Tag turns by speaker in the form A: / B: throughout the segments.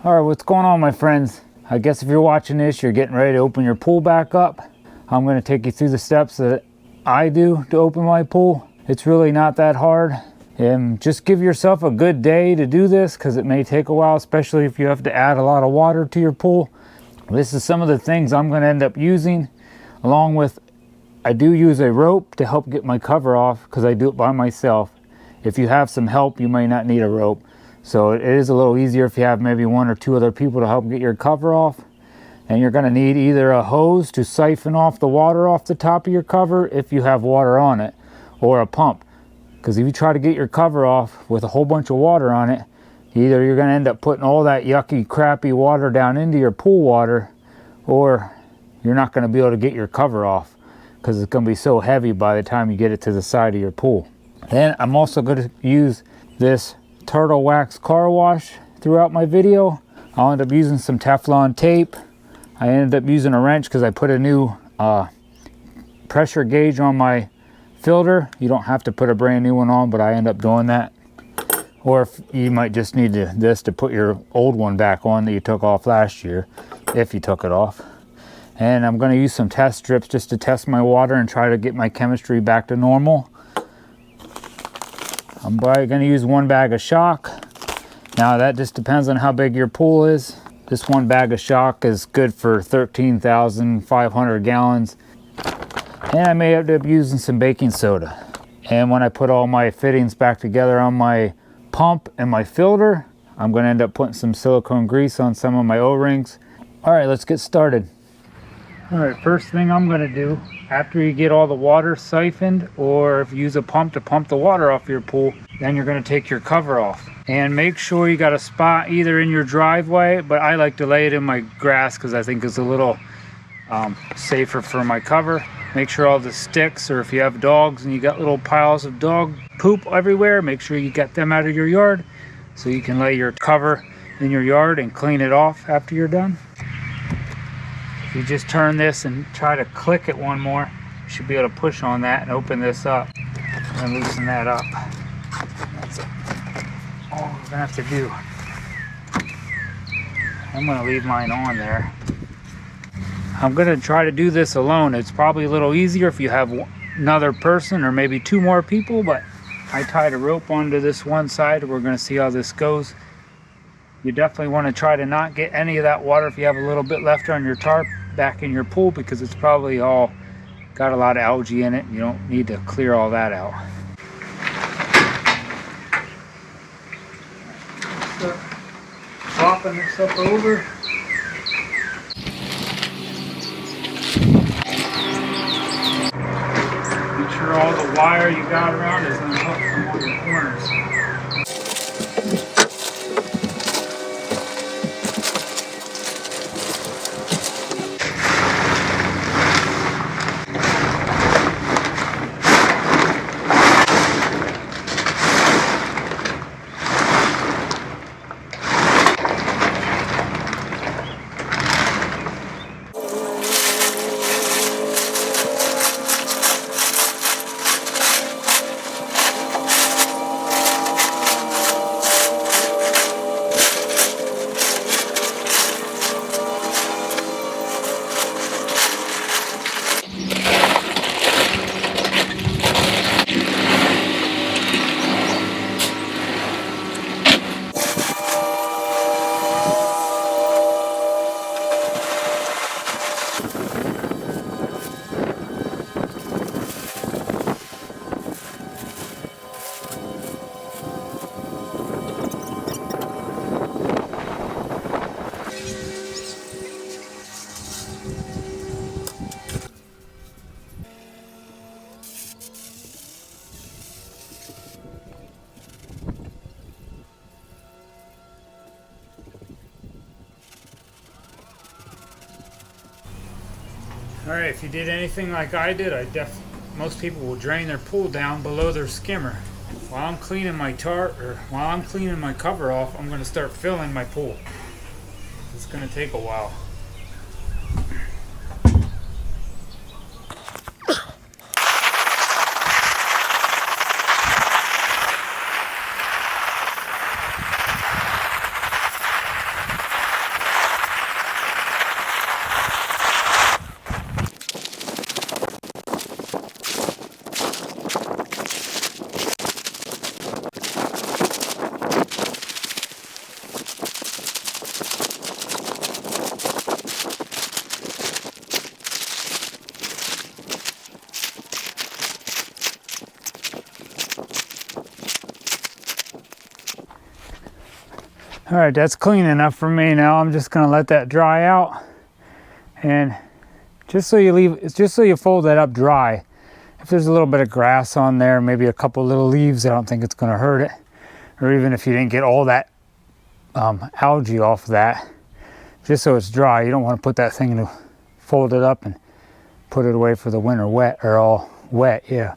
A: All right, what's going on, my friends? I guess if you're watching this, you're getting ready to open your pool back up. I'm going to take you through the steps that I do to open my pool. It's really not that hard. And just give yourself a good day to do this because it may take a while, especially if you have to add a lot of water to your pool. This is some of the things I'm going to end up using, along with I do use a rope to help get my cover off because I do it by myself. If you have some help, you may not need a rope. So it is a little easier if you have maybe one or two other people to help get your cover off. And you're going to need either a hose to siphon off the water off the top of your cover if you have water on it, or a pump. Because if you try to get your cover off with a whole bunch of water on it, either you're going to end up putting all that yucky, crappy water down into your pool water, or you're not going to be able to get your cover off because it's going to be so heavy by the time you get it to the side of your pool. Then I'm also going to use this turtle wax car wash throughout my video. I'll end up using some Teflon tape. I ended up using a wrench because I put a new pressure gauge on my filter. You don't have to put a brand new one on, but I end up doing that. Or if you might just need this to put your old one back on that you took off last year, if you took it off. And I'm going to use some test strips just to test my water and try to get my chemistry back to normal. I'm probably going to use one bag of shock. Now that just depends on how big your pool is. This one bag of shock is good for 13,500 gallons. And I may end up using some baking soda. And when I put all my fittings back together on my pump and my filter, I'm going to end up putting some silicone grease on some of my O-rings. All right, let's get started. All right, first thing I'm going to do, after you get all the water siphoned, or if you use a pump to pump the water off your pool, then you're going to take your cover off. And make sure you got a spot either in your driveway, but I like to lay it in my grass because I think it's a little safer for my cover. Make sure all the sticks, or if you have dogs and you got little piles of dog poop everywhere, make sure you get them out of your yard so you can lay your cover in your yard and clean it off after you're done. If you just turn this and try to click it one more, you should be able to push on that and open this up and loosen that up. That's all we're gonna have to do. I'm gonna leave mine on there. I'm gonna try to do this alone. It's probably a little easier if you have another person or maybe two more people, but I tied a rope onto this one side. We're gonna see how this goes. You definitely want to try to not get any of that water if you have a little bit left on your tarp back in your pool, because it's probably all got a lot of algae in it. You don't need to clear all that out. Start flopping this up over. Make sure all the wire you got around is unhooked from all your corners. All right, if you did anything like I did, most people will drain their pool down below their skimmer. While I'm cleaning my while I'm cleaning my cover off, I'm going to start filling my pool. It's going to take a while. All right, that's clean enough for me. Now I'm just gonna let that dry out. And just so you fold that up dry, if there's a little bit of grass on there, maybe a couple little leaves, I don't think it's gonna hurt it. Or even if you didn't get all that algae off of that, just so it's dry. You don't want to put that thing to fold it up and put it away for the winter wet, or all wet, yeah.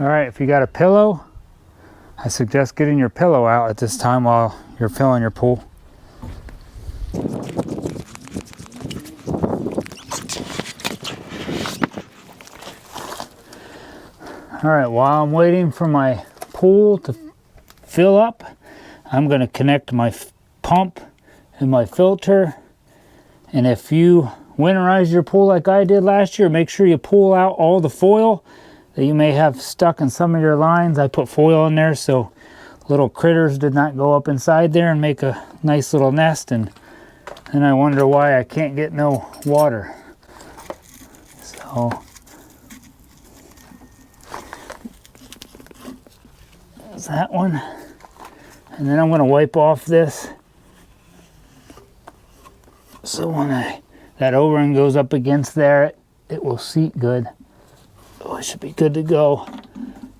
A: All right, if you got a pillow, I suggest getting your pillow out at this time while you're filling your pool. All right, while I'm waiting for my pool to fill up, I'm going to connect my pump and my filter. And if you winterize your pool like I did last year, make sure you pull out all the foil that you may have stuck in some of your lines. I put foil in there so little critters did not go up inside there and make a nice little nest, and then I wonder why I can't get no water. So there's that one. And then I'm going to wipe off this, so when that O-ring goes up against there, it will seat good. Oh, it should be good to go.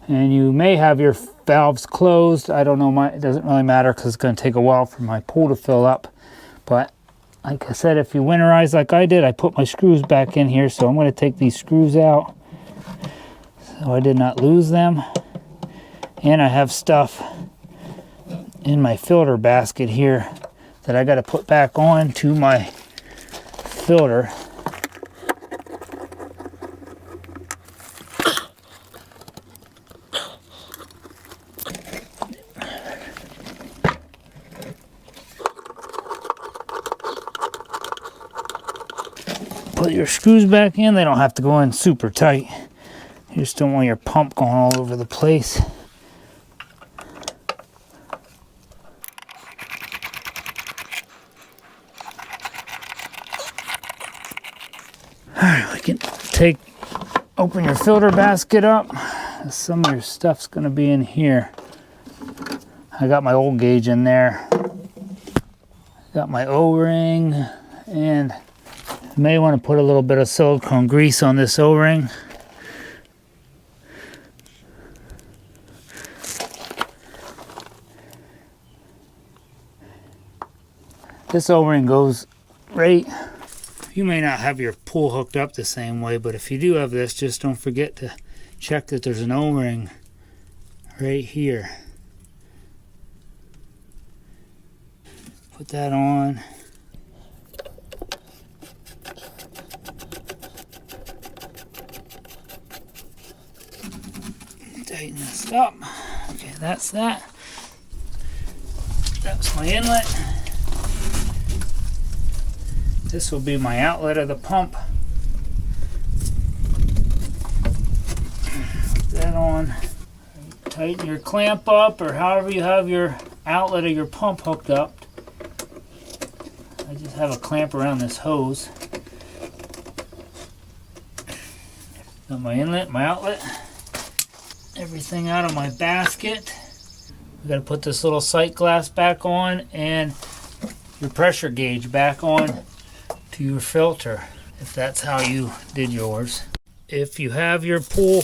A: And you may have your valves closed. I don't know, it doesn't really matter because it's going to take a while for my pool to fill up. But like I said, if you winterize like I did, I put my screws back in here, so I'm going to take these screws out so I did not lose them. And I have stuff in my filter basket here that I got to put back on to my filter. Put your screws back in. They don't have to go in super tight. You just don't want your pump going all over the place. Alright, we can open your filter basket up. Some of your stuff's gonna be in here. I got my old gauge in there. Got my O-ring, and you may want to put a little bit of silicone grease on this O-ring. This O-ring goes right. You may not have your pool hooked up the same way, but if you do have this, just don't forget to check that there's an O-ring right here. Put that on. Tighten this up. Okay, that's that. That's my inlet. This will be my outlet of the pump. Put that on. Tighten your clamp up, or however you have your outlet of your pump hooked up. I just have a clamp around this hose. Got my inlet, my outlet, everything out of my basket. We got to put this little sight glass back on and your pressure gauge back on to your filter, if that's how you did yours. If you have your pool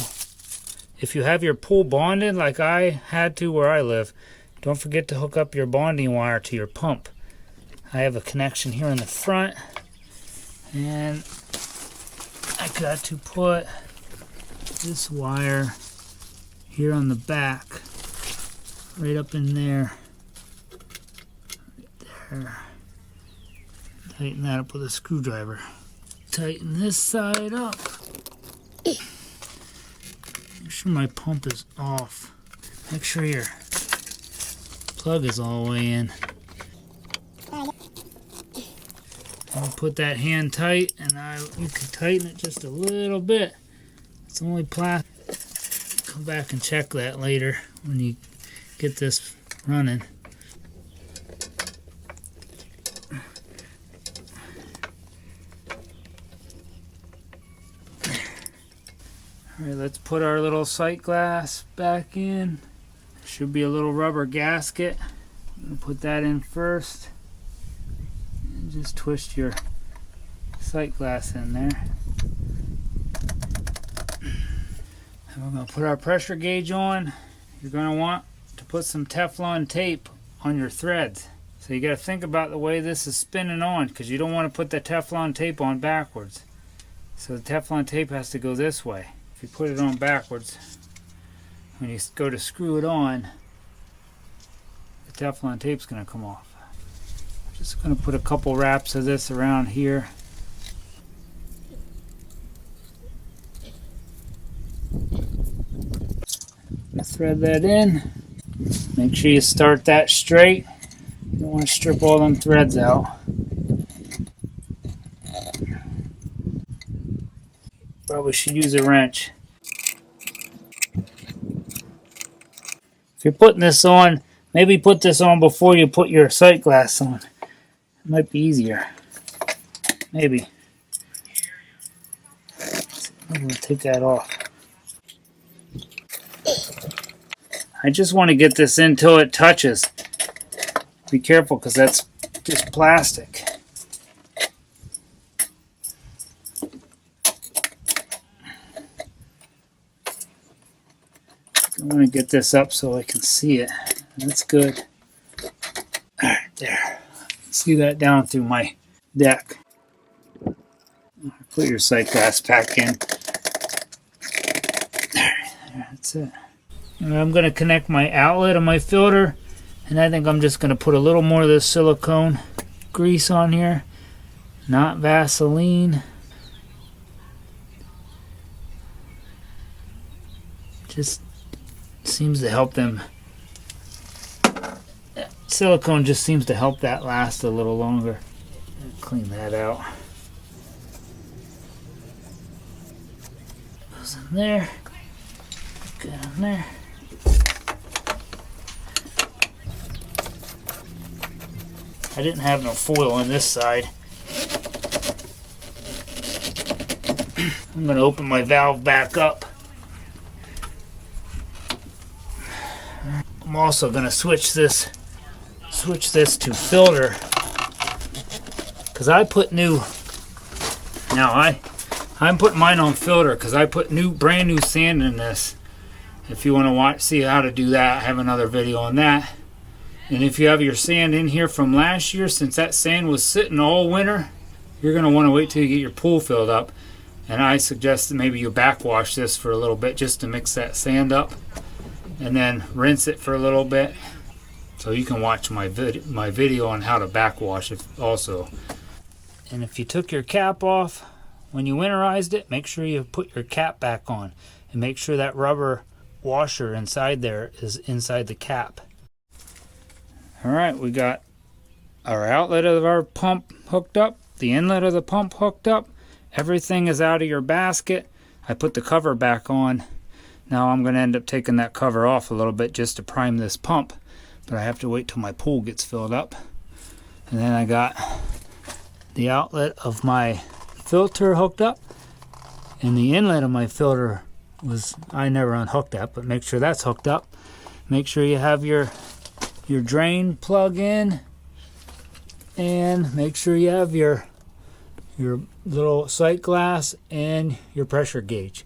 A: bonded like I had to where I live, don't forget to hook up your bonding wire to your pump. I have a connection here in the front, and I got to put this wire here on the back, right up in there. Right there. Tighten that up with a screwdriver. Tighten this side up. Make sure my pump is off. Make sure your plug is all the way in. I'll put that hand tight, and you can tighten it just a little bit. It's only plastic. Come back and check that later when you get this running. Alright, let's put our little sight glass back in. Should be a little rubber gasket. Put that in first. And just twist your sight glass in there. And we're going to put our pressure gauge on. You're going to want to put some Teflon tape on your threads. So you got to think about the way this is spinning on, because you don't want to put the Teflon tape on backwards. So the Teflon tape has to go this way. If you put it on backwards, when you go to screw it on, the Teflon tape's going to come off. I'm just going to put a couple wraps of this around here. Thread that in. Make sure you start that straight. You don't want to strip all them threads out. Probably should use a wrench. If you're putting this on, maybe put this on before you put your sight glass on. It might be easier. Maybe. I'm going to take that off. I just want to get this in until it touches. Be careful, because that's just plastic. I want to get this up so I can see it. That's good. Alright, there. See that down through my deck. Put your sight glass back in. There, that's it. And I'm going to connect my outlet of my filter, and I think I'm just going to put a little more of this silicone grease on here, not Vaseline. Just seems to help them. Silicone just seems to help that last a little longer. Clean that out. Goes in there. Good in there. I didn't have no foil on this side. I'm going to open my valve back up. I'm also going to switch this to filter, because I put new. Now I'm putting mine on filter because I put brand new sand in this. If you want to see how to do that, I have another video on that. And if you have your sand in here from last year, since that sand was sitting all winter, you're going to want to wait till you get your pool filled up. And I suggest that maybe you backwash this for a little bit just to mix that sand up, and then rinse it for a little bit. So you can watch my video on how to backwash it also. And if you took your cap off when you winterized it, make sure you put your cap back on, and make sure that rubber washer inside there is inside the cap. Alright, we got our outlet of our pump hooked up, the inlet of the pump hooked up. Everything is out of your basket. I put the cover back on. Now I'm going to end up taking that cover off a little bit just to prime this pump, but I have to wait till my pool gets filled up. And then I got the outlet of my filter hooked up, and the inlet of my filter I never unhooked that, but make sure that's hooked up. Make sure you have your drain plug in, and make sure you have your little sight glass and your pressure gauge.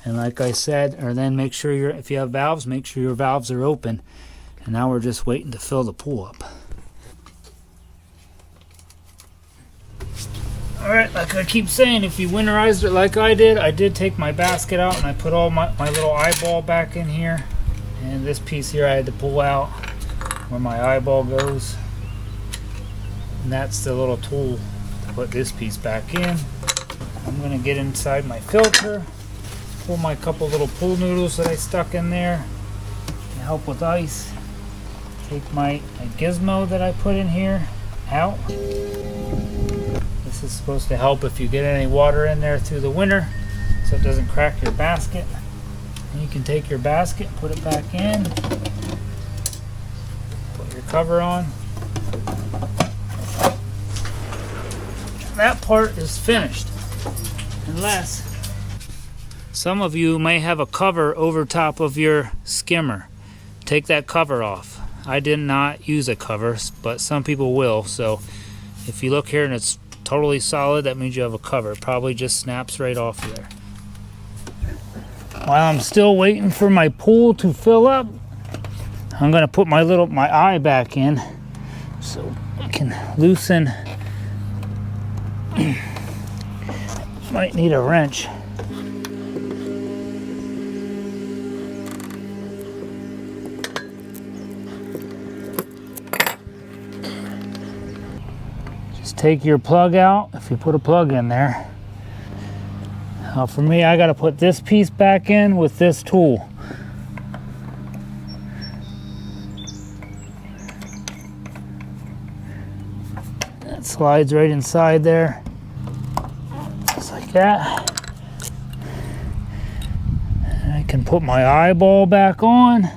A: And like I said, or then make sure if you have valves, make sure your valves are open. And now we're just waiting to fill the pool up. Alright, like I keep saying, if you winterized it like I did take my basket out and I put all my little eyeball back in here. And this piece here I had to pull out where my eyeball goes. And that's the little tool to put this piece back in. I'm going to get inside my filter, pull my couple little pool noodles that I stuck in there to help with ice. Take my gizmo that I put in here out. This is supposed to help if you get any water in there through the winter so it doesn't crack your basket. And you can take your basket, put it back in, put your cover on. That part is finished, unless some of you may have a cover over top of your skimmer. Take that cover off. I did not use a cover, but some people will. So if you look here and it's totally solid, that means you have a cover. It probably just snaps right off there. While I'm still waiting for my pool to fill up, I'm gonna put my eye back in so I can loosen. Might need a wrench. Just take your plug out if you put a plug in there. Now for me, I got to put this piece back in with this tool. That slides right inside there, just like that. And I can put my eyeball back on.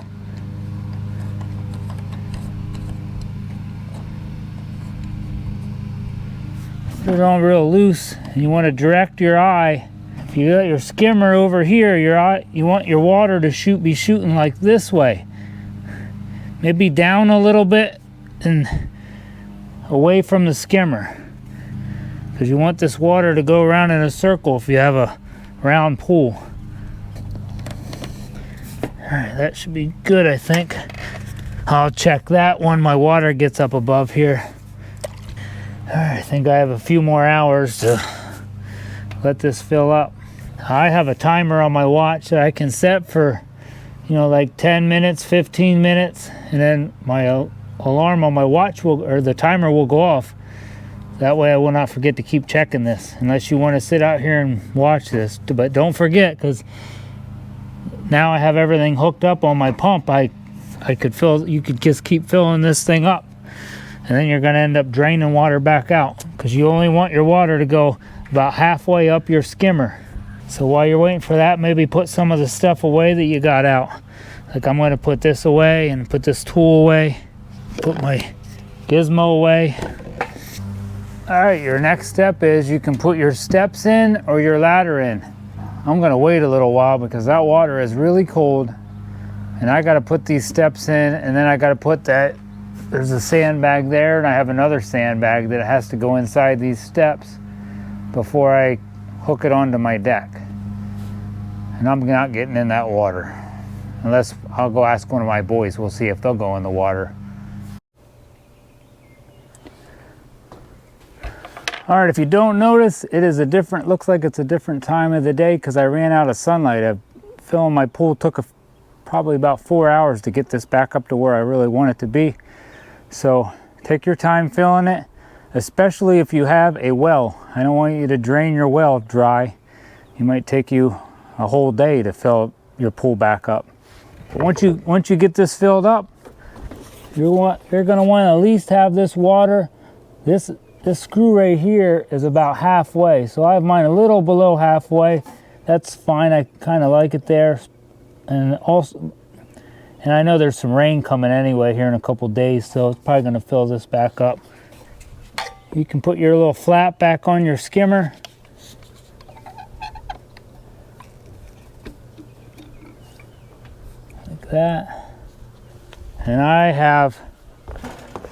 A: Put it on real loose, and you want to direct your eye. If you got your skimmer over here, you want your water to be shooting like this way. Maybe down a little bit and away from the skimmer. Because you want this water to go around in a circle if you have a round pool. Alright, that should be good, I think. I'll check that when my water gets up above here. Alright, I think I have a few more hours to let this fill up. I have a timer on my watch that I can set for, like 10 minutes, 15 minutes, and then my alarm on my watch the timer will go off. That way I will not forget to keep checking this, unless you want to sit out here and watch this. But don't forget, because now I have everything hooked up on my pump. You could just keep filling this thing up, and then you're going to end up draining water back out, because you only want your water to go about halfway up your skimmer. So while you're waiting for that, maybe put some of the stuff away that you got out. Like I'm going to put this away and put this tool away, put my gizmo away. All right, your next step is you can put your steps in or your ladder in. I'm going to wait a little while because that water is really cold, and I got to put these steps in, and then I got to put there's a sandbag there, and I have another sandbag that has to go inside these steps before I hook it onto my deck. And I'm not getting in that water unless I'll go ask one of my boys. We'll see if they'll go in the water. All right, if you don't notice, looks like it's a different time of the day because I ran out of sunlight. Filling my pool took probably about 4 hours to get this back up to where I really want it to be. So take your time filling it, especially if you have a well. I don't want you to drain your well dry. It might take you a whole day to fill your pool back up. But once you get this filled up, you're going to want to at least have this water. This screw right here is about halfway, so I have mine a little below halfway. That's fine. I kind of like it there. And I know there's some rain coming anyway here in a couple days, so it's probably going to fill this back up. You can put your little flap back on your skimmer. Like that. And I have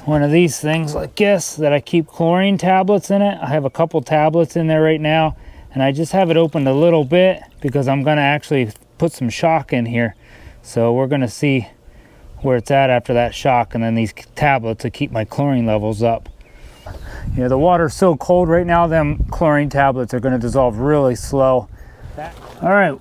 A: one of these things like this that I keep chlorine tablets in it. I have a couple tablets in there right now, and I just have it opened a little bit because I'm going to actually put some shock in here. So we're going to see where it's at after that shock, and then these tablets to keep my chlorine levels up. The water's so cold right now, them chlorine tablets are going to dissolve really slow. All right,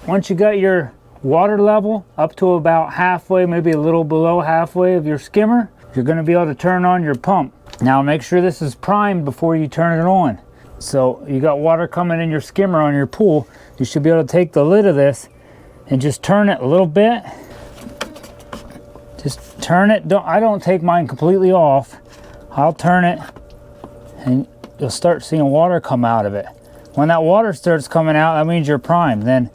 A: once you got your water level up to about halfway, maybe a little below halfway of your skimmer, you're going to be able to turn on your pump. Now make sure this is primed before you turn it on. So you got water coming in your skimmer on your pool. You should be able to take the lid of this and just turn it a little bit. Just turn it. I don't take mine completely off. I'll turn it and you'll start seeing water come out of it. When that water starts coming out, that means you're primed. Then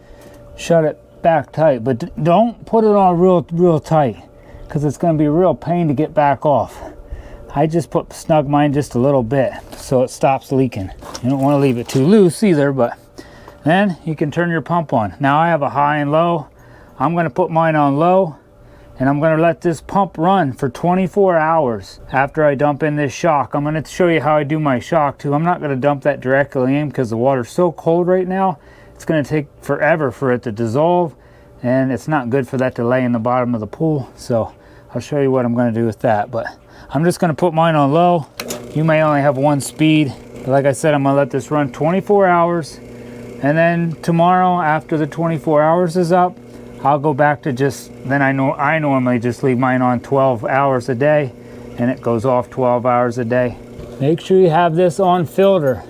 A: shut it back tight, but don't put it on real tight, because it's going to be a real pain to get back off. I just snug mine just a little bit so it stops leaking. You don't want to leave it too loose either, but then you can turn your pump on. Now I have a high and low. I'm going to put mine on low, and I'm going to let this pump run for 24 hours after I dump in this shock. I'm going to show you how I do my shock too. I'm not going to dump that directly in because the water's so cold right now. It's going to take forever for it to dissolve, and it's not good for that to lay in the bottom of the pool. So I'll show you what I'm going to do with that, but I'm just going to put mine on low. You may only have one speed, but like I said, I'm going to let this run 24 hours, and then tomorrow after the 24 hours is up, I'll go back to then I normally just leave mine on 12 hours a day, and it goes off 12 hours a day. Make sure you have this on filter.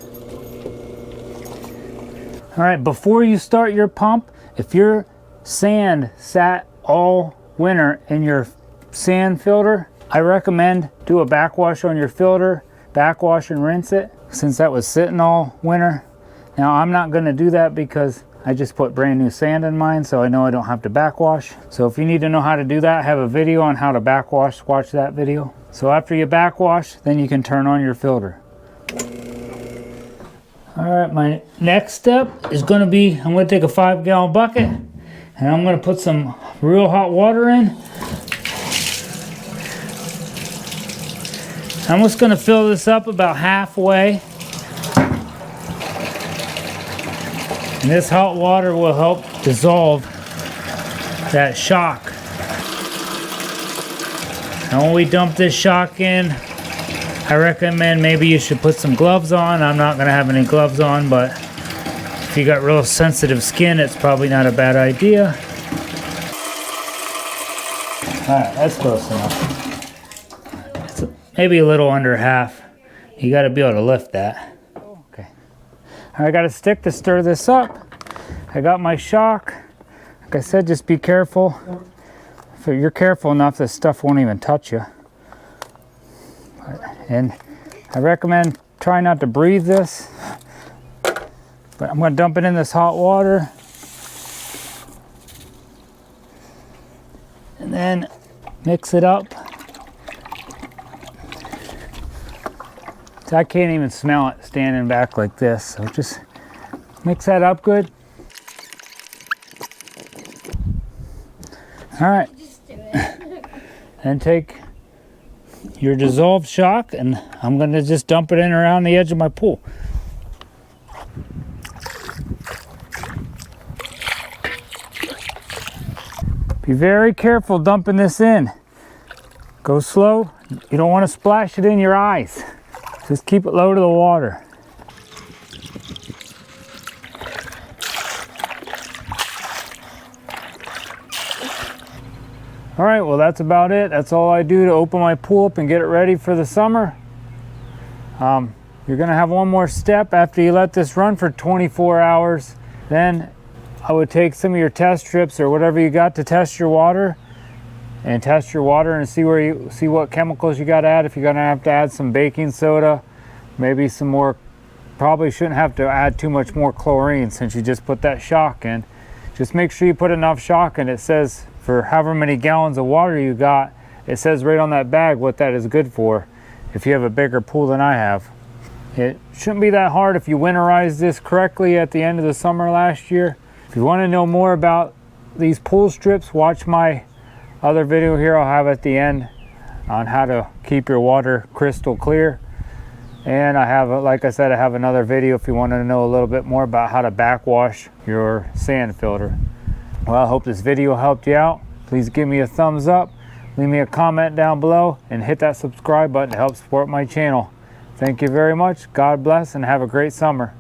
A: All right, before you start your pump, if your sand sat all winter in your sand filter, I recommend do a backwash on your filter, backwash and rinse it, since that was sitting all winter. Now I'm not gonna do that because I just put brand new sand in mine, so I know I don't have to backwash. So if you need to know how to do that, I have a video on how to backwash. Watch that video. So after you backwash, then you can turn on your filter. All right, my next step is gonna be, I'm gonna take a 5-gallon bucket and I'm gonna put some real hot water in. I'm just gonna fill this up about halfway. And this hot water will help dissolve that shock. And when we dump this shock in, I recommend maybe you should put some gloves on. I'm not gonna have any gloves on, but if you got real sensitive skin, it's probably not a bad idea. All right, that's close enough. It's maybe a little under half. You gotta be able to lift that. Okay. I got a stick to stir this up. I got my shock. Like I said, just be careful. If you're careful enough, this stuff won't even touch you. And I recommend try not to breathe this. But I'm gonna dump it in this hot water. And then mix it up. So I can't even smell it standing back like this. So just mix that up good. All right. And take your dissolved shock, and I'm gonna just dump it in around the edge of my pool. Be very careful dumping this in. Go slow. You don't want to splash it in your eyes. Just keep it low to the water. All right, well that's about it. That's all I do to open my pool up and get it ready for the summer. You're gonna have one more step after you let this run for 24 hours. Then I would take some of your test strips or whatever you got to test your water, and test your water and see what chemicals you got to add. If you're gonna have to add some baking soda, maybe some more. Probably shouldn't have to add too much more chlorine since you just put that shock in. Just make sure you put enough shock in. It says for however many gallons of water you got, it says right on that bag what that is good for if you have a bigger pool than I have. It shouldn't be that hard if you winterized this correctly at the end of the summer last year. If you want to know more about these pool strips, watch my other video here I'll have at the end on how to keep your water crystal clear. And I have, like I said, I have another video if you want to know a little bit more about how to backwash your sand filter. Well, I hope this video helped you out. Please give me a thumbs up, leave me a comment down below, and hit that subscribe button to help support my channel. Thank you very much. God bless and have a great summer.